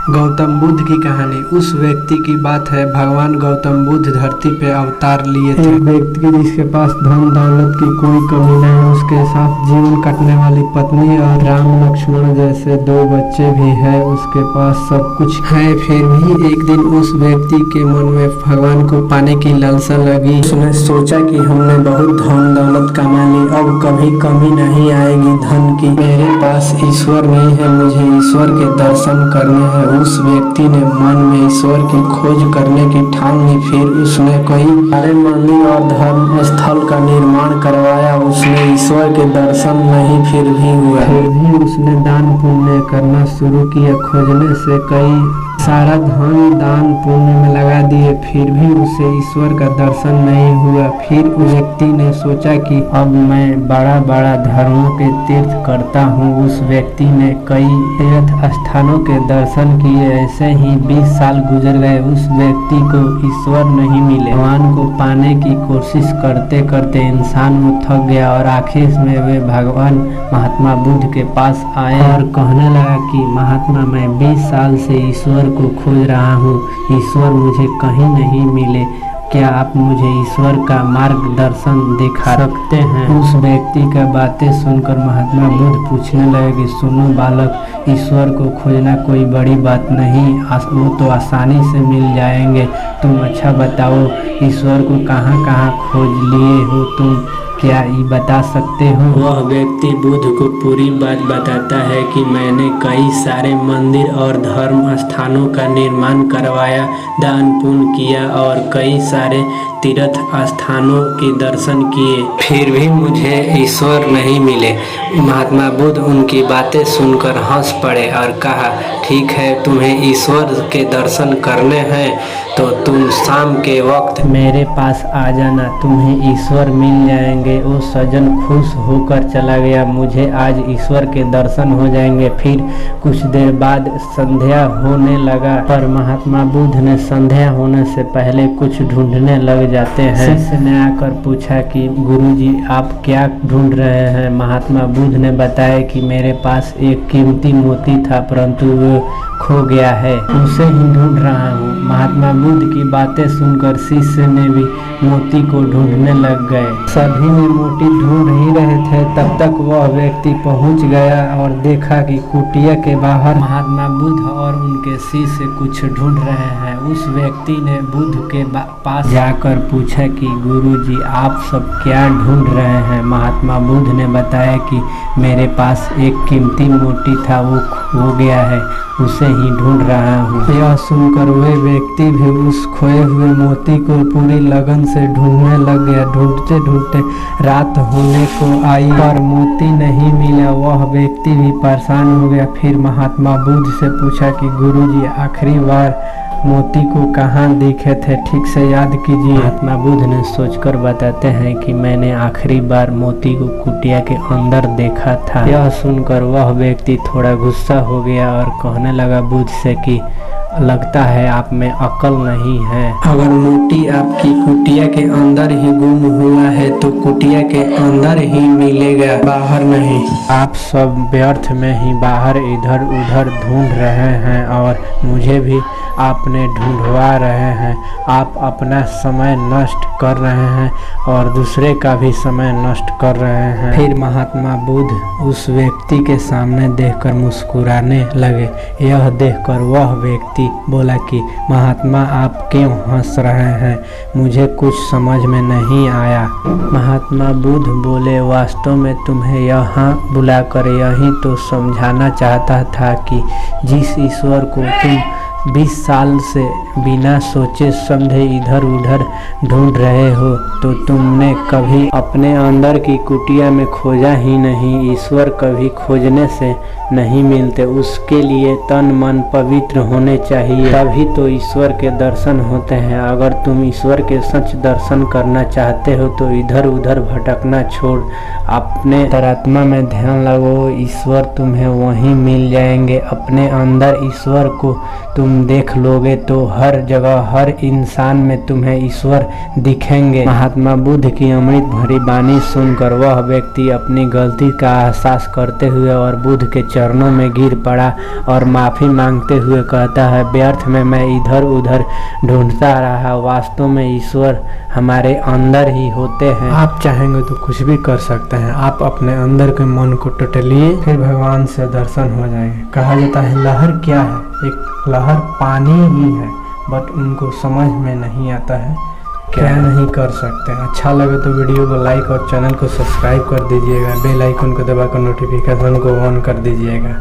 गौतम बुद्ध की कहानी। उस व्यक्ति की बात है, भगवान गौतम बुद्ध धरती पे अवतार लिए थे। एक व्यक्ति जिसके पास धन दौलत की कोई कमी नहीं, उसके साथ जीवन काटने वाली पत्नी और राम लक्ष्मण जैसे 2 बच्चे भी है। उसके पास सब कुछ है, फिर भी एक दिन उस व्यक्ति के मन में भगवान को पाने की लालसा लगी। उसने सोचा कि हमने बहुत धन दौलत कमा ली, अब कभी कमी नहीं आएगी धन की। मेरे पास ईश्वर नहीं है, मुझे ईश्वर के दर्शन करने हैं। उस व्यक्ति ने मन में ईश्वर की खोज करने की ठान ली। फिर उसने कई सारे मंदिर और धर्म स्थल का निर्माण करवाया। उसने ईश्वर के दर्शन नहीं फिर भी हुआ। फिर भी उसने दान पुण्य करना शुरू किया। खोजने से कई सारा धन दान पुण्य में लगा दिए, फिर भी उसे ईश्वर का दर्शन नहीं हुआ। फिर उस व्यक्ति ने सोचा कि अब मैं बड़ा बड़ा धर्मों के तीर्थ करता हूँ। उस व्यक्ति ने कई तीर्थ स्थानों के दर्शन किए। ऐसे ही 20 साल गुजर गए। उस व्यक्ति को ईश्वर नहीं मिले। भगवान को पाने की कोशिश करते करते इंसान वो थक गया और आखिर में वे भगवान महात्मा बुद्ध के पास आए और कहने लगा कि महात्मा, मैं 20 साल से ईश्वर को खोज रहा हूँ, ईश्वर मुझे कहीं नहीं मिले, क्या आप मुझे ईश्वर का मार्गदर्शन दिखा सकते हैं? उस व्यक्ति का बातें सुनकर महात्मा बुद्ध पूछने लगे कि सुनो बालक, ईश्वर को खोजना कोई बड़ी बात नहीं, वो तो आसानी से मिल जाएंगे। तुम अच्छा बताओ, ईश्वर को कहाँ कहाँ खोज लिए हो तुम, क्या ये बता सकते हो? वह व्यक्ति बुद्ध को पूरी बात बताता है कि मैंने कई सारे मंदिर और धर्म स्थानों का निर्माण करवाया, दान पुण्य किया और कई सारे तीर्थ स्थानों के दर्शन किए, फिर भी मुझे ईश्वर नहीं मिले। महात्मा बुद्ध उनकी बातें सुनकर हंस पड़े और कहा, ठीक है, तुम्हें ईश्वर के दर्शन करने हैं तो तुम शाम के वक्त मेरे पास आ जाना, तुम्हें ईश्वर मिल जाएंगे। वो सज्जन खुश होकर चला गया। मुझे आज ईश्वर के दर्शन हो जाएंगे। फिर कुछ देर बाद संध्या होने लगा, पर महात्मा बुद्ध ने संध्या होने से पहले कुछ ढूंढने लग जाते हैं। शिष्य ने आकर पूछा कि गुरुजी, आप क्या ढूंढ रहे हैं? महात्मा बुद्ध ने बताया कि मेरे पास एक कीमती मोती था, परंतु वो खो गया है, उसे ही ढूंढ रहा हूँ। महात्मा बुद्ध की बातें सुनकर शिष्य ने भी मोती को ढूंढने लग गए। सभी ने मोती ढूंढ ही रहे थे, तब तक वह व्यक्ति पहुंच गया और देखा कि कुटिया के बाहर महात्मा बुद्ध और उनके शिष्य कुछ ढूंढ रहे हैं। उस व्यक्ति ने बुद्ध के पास जाकर पूछा कि गुरुजी, आप सब क्या ढूंढ रहे हैं? महात्मा बुद्ध ने बताया कि मेरे पास एक कीमती मोती था, वो खो गया है, उसे ही ढूंढ रहा हूँ। यह सुनकर वे व्यक्ति भी उस खोए हुए मोती को पूरी लगन से ढूंढने लग गया। ढूंढते ढूंढते रात होने को आई, पर मोती नहीं मिला। वह व्यक्ति भी परेशान हो गया। फिर महात्मा बुद्ध से पूछा कि गुरुजी, आखिरी बार मोती को कहाँ देखे थे, ठीक से याद कीजिए। महात्मा बुद्ध ने सोचकर बताते हैं कि मैंने आखिरी बार मोती को कुटिया के अंदर देखा था। यह सुनकर वह व्यक्ति थोड़ा गुस्सा हो गया और कहने लगा बुद्ध से कि लगता है आप में अकल नहीं है। अगर मोती आपकी कुटिया के अंदर ही गुम हुआ है तो कुटिया के अंदर ही मिलेगा, बाहर नहीं। आप सब व्यर्थ में ही बाहर इधर उधर ढूंढ रहे हैं और मुझे भी आपने ढूंढवा रहे हैं। आप अपना समय नष्ट कर रहे हैं और दूसरे का भी समय नष्ट कर रहे हैं। फिर महात्मा बुद्ध उस व्यक्ति के सामने देखकर मुस्कुराने लगे। यह देखकर वह व्यक्ति बोला कि महात्मा, आप क्यों हंस रहे हैं? मुझे कुछ समझ में नहीं आया। महात्मा बुद्ध बोले, वास्तव में तुम्हें यहाँ बुलाकर यही तो समझाना चाहता था कि जिस ईश्वर को तुम 20 साल से बिना सोचे समझे इधर उधर ढूंढ रहे हो, तो तुमने कभी अपने अंदर की कुटिया में खोजा ही नहीं। ईश्वर कभी खोजने से नहीं मिलते, उसके लिए तन मन पवित्र होने चाहिए, तभी तो ईश्वर के दर्शन होते हैं। अगर तुम ईश्वर के सच दर्शन करना चाहते हो तो इधर उधर भटकना छोड़ अपने अंतरात्मा में ध्यान लगाओ, ईश्वर तुम्हें वहीं मिल जाएंगे। अपने अंदर ईश्वर को तुम तुम देख लोगे तो हर जगह हर इंसान में तुम्हें ईश्वर दिखेंगे। महात्मा बुद्ध की अमृत भरी वाणी सुनकर वह व्यक्ति अपनी गलती का एहसास करते हुए और बुद्ध के चरणों में गिर पड़ा और माफ़ी मांगते हुए कहता है, व्यर्थ में मैं इधर उधर ढूंढता रहा, वास्तव में ईश्वर हमारे अंदर ही होते हैं। आप चाहेंगे तो कुछ भी कर सकते हैं। आप अपने अंदर के मन को टटोलिए, फिर भगवान से दर्शन हो जाएंगे। कहा जाता है लहर क्या है? एक लहर पानी ही है, बट उनको समझ में नहीं आता है क्या नहीं कर सकते हैं। अच्छा लगे तो वीडियो को लाइक और चैनल को सब्सक्राइब कर दीजिएगा। बेल आइकन को दबाकर नोटिफिकेशन को ऑन कर दीजिएगा।